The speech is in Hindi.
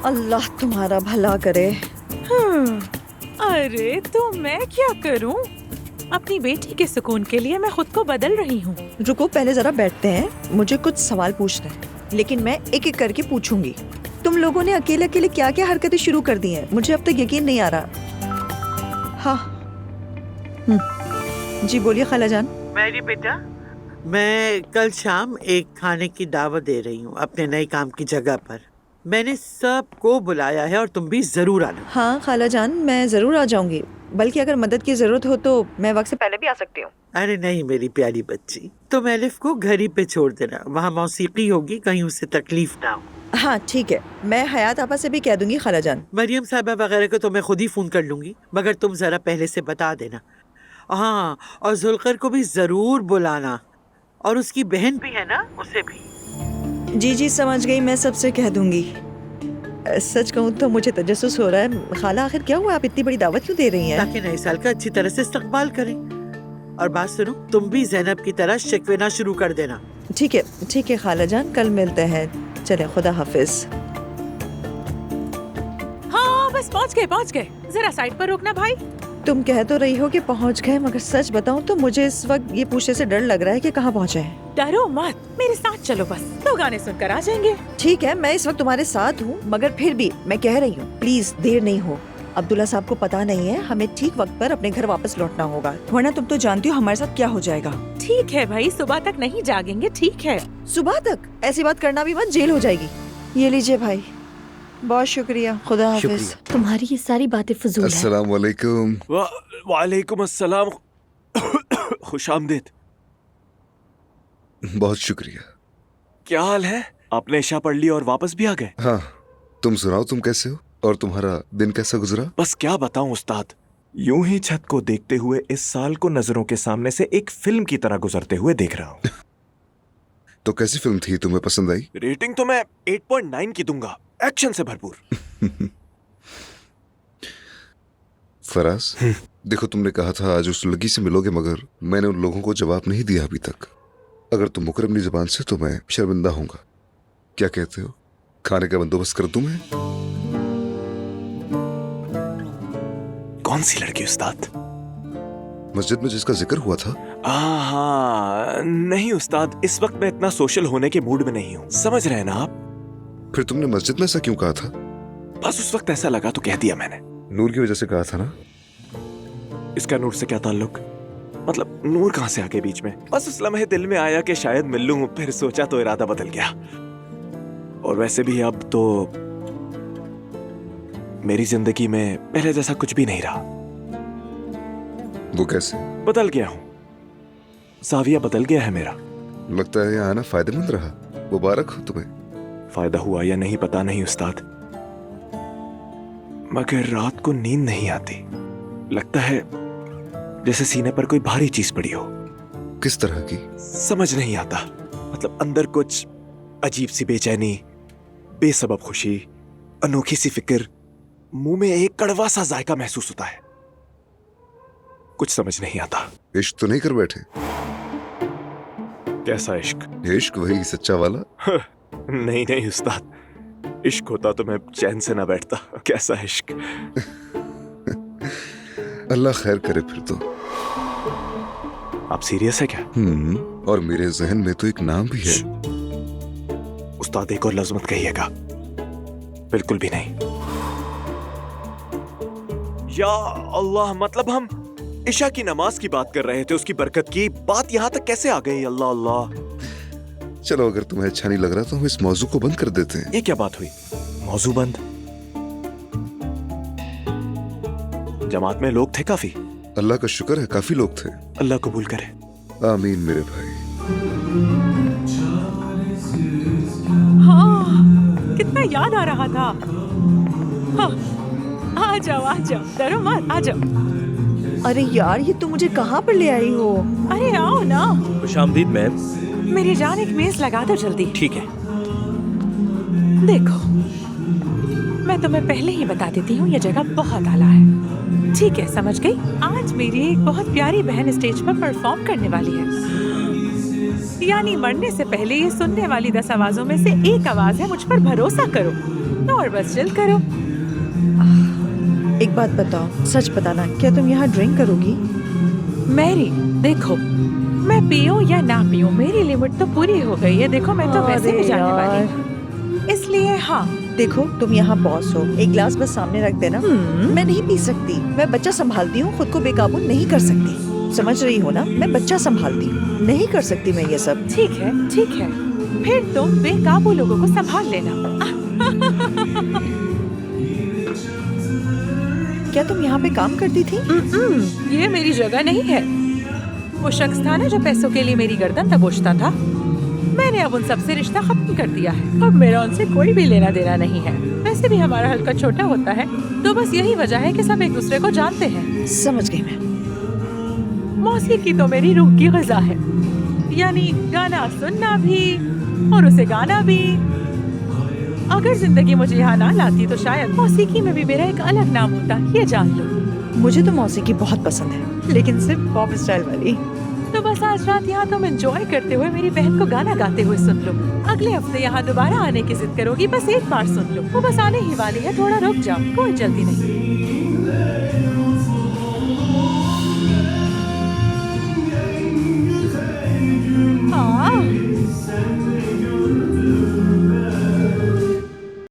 अल्लाह तुम्हारा भला करे। अरे तो मैं क्या करूं? अपनी बेटी के सुकून के लिए मैं खुद को बदल रही हूँ। रुको, पहले जरा बैठते हैं, मुझे कुछ सवाल पूछने हैं, लेकिन मैं एक एक करके पूछूंगी। तुम लोगों ने अकेले अकेले क्या क्या हरकतें शुरू कर दी हैं, मुझे अब तक यकीन नहीं आ रहा। हाँ जी बोलिए खालाजान। मेरी बेटा, मैं कल शाम एक खाने की दावत दे रही हूँ अपने नए काम की जगह पर। मैंने सबको बुलाया है और तुम भी जरूर आना। हाँ खालाजान, मैं जरूर आ जाऊंगी, बल्कि अगर मदद की जरूरत हो तो मैं वक्त से पहले भी आ सकती हूँ। अरे नहीं मेरी प्यारी बच्ची, तुम एलिफ को घर ही पे छोड़ देना, वहाँ मौसीकी होगी, कहीं उसे तकलीफ ना हो। हाँ ठीक है, मैं हयात आपा से भी कह दूंगी खालाजान। मरियम साहबा वगैरह को तो मैं खुद ही फोन कर लूंगी, मगर तुम जरा पहले से बता देना। हाँ, और जुल्कर को भी जरूर बुलाना, और उसकी बहन भी है ना, उसे भी। जी जी समझ गई, मैं सबसे कह दूंगी। सच कहूँ तो मुझे तजस्सुस हो रहा है। खाला आखिर क्या हुआ, आप इतनी बड़ी दावत क्यों दे रही हैं? ताकि नए साल का अच्छी तरह से इस्तकबाल करें। और बात सुनो, तुम भी ज़ैनब की तरह शिकवे ना शुरू कर देना। ठीक है खालाजान, कल मिलते हैं। चले, खुदा हाफिज। हाँ बस पहुँच गए। जरा साइड पर रोकना भाई। तुम कह तो रही हो कि पहुंच गए, मगर सच बताऊं तो मुझे इस वक्त ये पूछने से डर लग रहा है कि कहाँ पहुंचे हैं। डरो मत, मेरे साथ चलो, बस दो गाने सुनकर आ जाएंगे। ठीक है, मैं इस वक्त तुम्हारे साथ हूँ, मगर फिर भी मैं कह रही हूँ प्लीज देर नहीं हो। अब्दुल्ला साहब को पता नहीं है, हमें ठीक वक्त पर अपने घर वापस लौटना होगा, वरना तुम तो जानती हो हमारे साथ क्या हो जाएगा। ठीक है भाई, सुबह तक नहीं जागेंगे। ठीक है, सुबह तक ऐसी बात करना भी मत, जेल हो जाएगी। ये लीजिए भाई, बहुत शुक्रिया, खुदा हाफिज। तुम्हारी ये सारी बातें फजूल है। अस्सलाम वालेकुम। वालेकुम अस्सलाम। खुशामदीद। बहुत शुक्रिया। क्या हाल है? आपने इशा पढ़ ली और वापस भी आ गए? हाँ, तुम सुनाओ, तुम कैसे हो और तुम्हारा दिन कैसा गुजरा? बस क्या बताऊं उस्ताद, यूं ही छत को देखते हुए इस साल को नजरों के सामने से एक फिल्म की तरह गुजरते हुए देख रहा हूँ। तो कैसी फिल्म थी, तुम्हें पसंद आई? रेटिंग तो मैं 8.9 की दूंगा, एक्शन से भरपूर। फराज, देखो तुमने कहा था आज उस लड़की से मिलोगे, मगर मैंने उन लोगों को जवाब नहीं दिया अभी तक। अगर तुम मुकर अपनी जुबान से तो मैं शर्मिंदा होऊंगा। क्या कहते हो, खाने का बंदोबस्त कर दूं मैं? कौन सी लड़की उस्ताद? मस्जिद में जिसका जिक्र हुआ था? हाँ नहीं उस्ताद, इस वक्त मैं इतना सोशल होने के मूड में नहीं हूँ, समझ रहे हैं ना आप? फिर तुमने मस्जिद में ऐसा क्यों कहा था? बस उस वक्त ऐसा लगा तो कह दिया मैंने। नूर की वजह से कहा था ना? इसका नूर से क्या ताल्लुक? मतलब नूर कहां से आके बीच में? बस उस लम्हे दिल में आया कि शायद मिल लूं, फिर सोचा तो इरादा बदल गया। और वैसे भी अब तो मेरी जिंदगी में पहले जैसा कुछ भी नहीं रहा। वो कैसे? बदल गया हूं, ज़ाविया बदल गया है मेरा। लगता है यहाँ आना फायदेमंद रहा। मुबारक हो तुम्हें। फायदा हुआ या नहीं पता नहीं उस्ताद, मगर रात को नींद नहीं आती। लगता है जैसे सीने पर कोई भारी चीज पड़ी हो। किस तरह की? समझ नहीं आता, मतलब अंदर कुछ अजीब सी बेचैनी, बेसबब खुशी, अनोखी सी फिक्र, मुंह में एक कड़वा सा जायका महसूस होता है। कुछ समझ नहीं आता। इश्क तो नहीं कर बैठे? कैसा इश्क? इश्क वही सच्चा वाला? नहीं नहीं उस्ताद, इश्क होता तो मैं चैन से ना बैठता। कैसा इश्क? अल्लाह खैर करे फिर तो। आप सीरियस है क्या? और मेरे जहन में तो एक नाम भी है। उस्ताद एक और लफ्ज मत कहिएगा। बिल्कुल भी नहीं। या अल्लाह, मतलब हम इशा की नमाज की बात कर रहे थे, उसकी बरकत की बात यहाँ तक कैसे आ गई? अल्लाह अल्लाह। चलो, अगर तुम्हें अच्छा नहीं लग रहा तो हम इस मौजू को बंद कर देते हैं। ये क्या बात हुई? मौजू बंद? जमात में लोग थे काफी? अल्लाह का शुक्र है, काफी लोग थे। अल्लाह कबूल करे। आमीन मेरे भाई। हाँ, कितना याद आ रहा था। हाँ, आ जाओ, डरो मत, आ जाओ। अरे यार, ये तुम मुझे कहाँ पर ले आई हो? अरे आओ ना। खुशामदीद मैम। मेरी जान, एक मेज लगा दो जल्दी। ठीक है। देखो, मैं तुम्हें पहले ही बता देती हूँ, ये जगह बहुत आला है। ठीक है, समझ गई? आज मेरी एक बहुत प्यारी बहन स्टेज पर परफॉर्म करने वाली है। यानी मरने से पहले ये सुनने वाली 10 आवाजों में से एक आवाज है, मुझ पर भरोसा करो और बस चिल करो। एक बात बताओ, सच बताना, क्या तुम यहाँ ड्रिंक करोगी? मैरी देखो, मैं पीऊं या ना पीऊं मेरी लिमिट तो पूरी हो गई है। देखो मैं तो वैसे भी जाने वाली हूं। इसलिए हाँ, देखो तुम यहाँ बॉस हो, एक ग्लास बस सामने रख देना। मैं नहीं पी सकती, मैं बच्चा संभालती हूँ, खुद को बेकाबू नहीं कर सकती। समझ रही हो ना, मैं बच्चा संभालती हूँ, नहीं कर सकती मैं ये सब। ठीक है ठीक है, फिर तुम बेकाबू लोगों को संभाल लेना। क्या तुम यहाँ पे काम करती थी? ये मेरी जगह नहीं है। वो शख्स था ना जो पैसों के लिए मेरी गर्दन दबोचता था, मैंने अब उन सबसे रिश्ता खत्म कर दिया है। अब मेरा उनसे कोई भी लेना देना नहीं है। वैसे भी हमारा हल्का छोटा होता है, तो बस यही वजह है कि सब एक दूसरे को जानते हैं। समझ गई मैं। मौसीकी तो मेरी रूह की ग़िज़ा है, यानी गाना सुनना भी और उसे गाना भी। अगर जिंदगी मुझे यहाँ ना लाती तो शायद मौसीकी में भी मेरा एक अलग नाम होता, ये जान लो। मुझे तो मौसीकी बहुत पसंद है, लेकिन सिर्फ पॉप स्टाइल वाली। तो बस आज रात यहाँ तुम एंजॉय करते हुए मेरी बहन को गाना गाते हुए सुन लो। अगले हफ्ते यहाँ दोबारा आने की जिद करोगी, बस एक बार सुन लो। वो बस आने ही वाली है, थोड़ा रुक जाओ, कोई जल्दी नहीं।